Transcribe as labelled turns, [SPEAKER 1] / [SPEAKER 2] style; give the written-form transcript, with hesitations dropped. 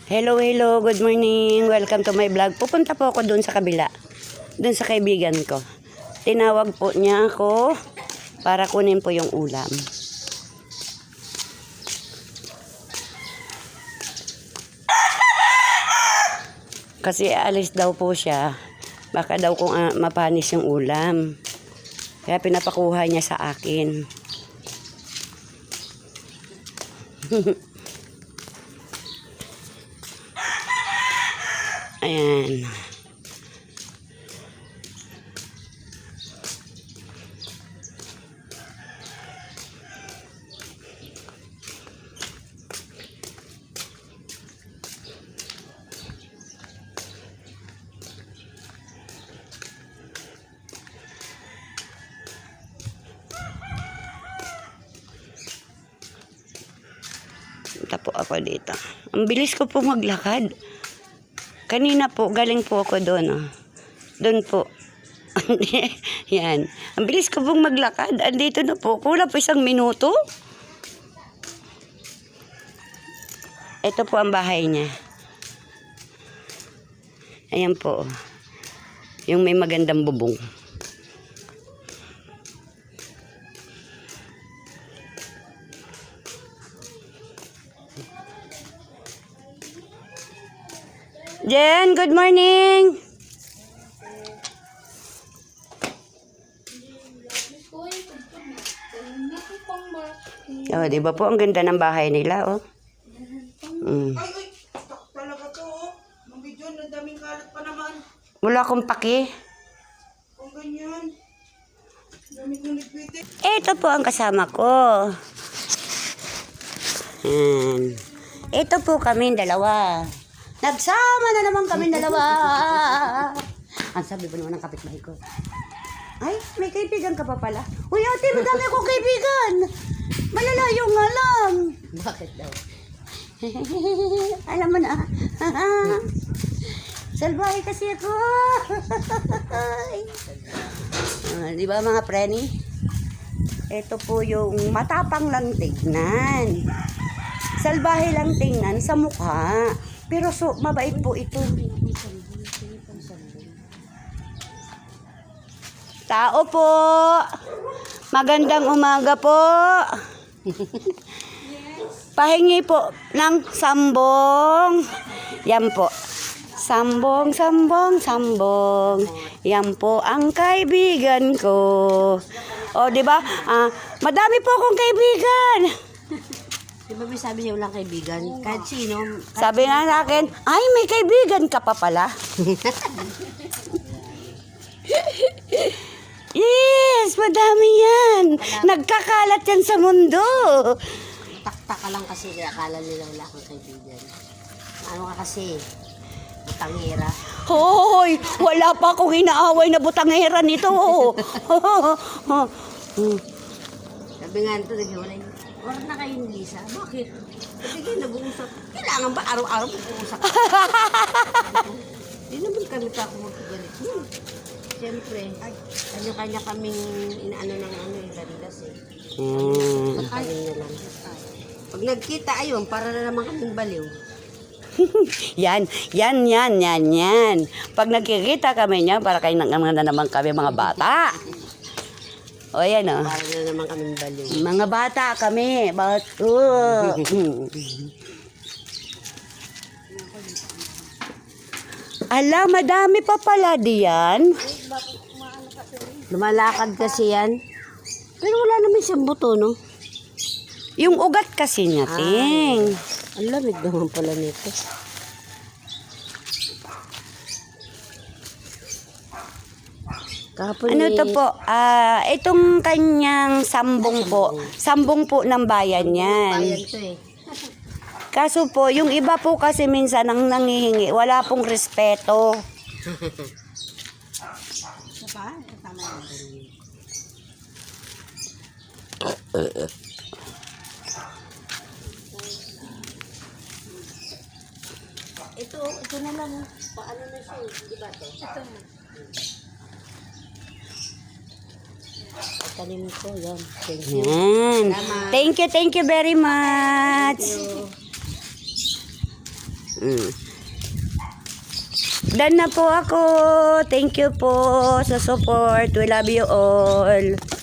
[SPEAKER 1] Hello, hello, good morning. Welcome to my vlog. Pupunta po ako doon sa kabila. Doon sa kaibigan ko. Tinawag po niya ako para kunin po yung ulam. Kasi alis daw po siya. Baka daw kung mapanis yung ulam. Kaya pinapakuha niya sa akin. Ayan. Punta po ako dito. Ang bilis ko po maglakad. Kanina po, galing po ako doon. Oh. Doon po. Yan. Ang bilis ko pong maglakad. Andito na po. Kulang po 1 minuto. Ito po ang bahay niya. Ayan po. Yung may magandang bubong. Jen, good morning. Oh, di ba po ang ganda ng bahay nila, oh.
[SPEAKER 2] Ay, talaga to, oh. Ang video, ang daming kalat pa naman.
[SPEAKER 1] Wala akong paki.
[SPEAKER 2] Kung ganyan. Daming nilipiti.
[SPEAKER 1] Ito po ang kasama ko. Ito po kami dalawa. Nagsama na naman kami dalawa. Ang sabi ba naman ng kapitbahay ko? Ay, may kaibigan ka pa pala. Uy, ate, madami akong kaibigan. Malalayo nga lang. Bakit daw? Alam mo na. Salbahe kasi ako. Di ba mga preni? Ito po yung matapang lang tignan. Salbahe lang tingnan sa mukha. Pero mabait po ito. Tao po. Magandang umaga po. Pahingi po ng sambong. Yan po. Sambong, sambong, sambong. Yan po ang kaibigan ko. O, di ba? Madami po akong kaibigan.
[SPEAKER 3] Di ba may sabi niya walang kaibigan? Kahit sino.
[SPEAKER 1] Sabi nga sa akin, ay, may kaibigan ka pa pala. Yes, madami yan. Nagkakalat yan sa mundo.
[SPEAKER 3] Takta ka lang kasi akala nila wala kang kaibigan. Ano ka kasi? Tangera.
[SPEAKER 1] Hoy, wala pa akong inaaway na butangera nito.
[SPEAKER 3] Sabi nga ito, naghiwalay. Wala na kayo ni Lisa. Bakit? Sabi kayo nag-uusap. Kailangan ba araw-araw mag-uusap? Hindi naman kami pa ako magkagalit. Siyempre, kanya-kanya kaming inaano ng darilas eh. Pagkain na lang. Pag nagkita, ayun, para na naman kaming baliw.
[SPEAKER 1] Yan. Pag nagkikita kami niya, para kayo na naman kami mga bata. O yan o.
[SPEAKER 3] Para na naman kaming baliw.
[SPEAKER 1] Mga bata kami. Ala, madami pa pala diyan.
[SPEAKER 3] Lumalakad kasi yan. Pero wala naman siyang buto, no?
[SPEAKER 1] Yung ugat kasi niya, ting.
[SPEAKER 3] Ang lamig naman pala nito. Kahapon
[SPEAKER 1] Ano to po? Itong kanyang sambong po. Sambong po ng bayan yan.
[SPEAKER 3] Bayan to eh.
[SPEAKER 1] Kaso po, yung iba po kasi minsan ang nangihingi, wala pong respeto.
[SPEAKER 3] Ito na lang. Paano na siya? Di ba to? Ito na. Tanim ko, yan. Thank you.
[SPEAKER 1] Yan.
[SPEAKER 3] Salamat.
[SPEAKER 1] Thank you very much.
[SPEAKER 3] Thank you.
[SPEAKER 1] Done na po ako. Thank you po sa support. We love you all.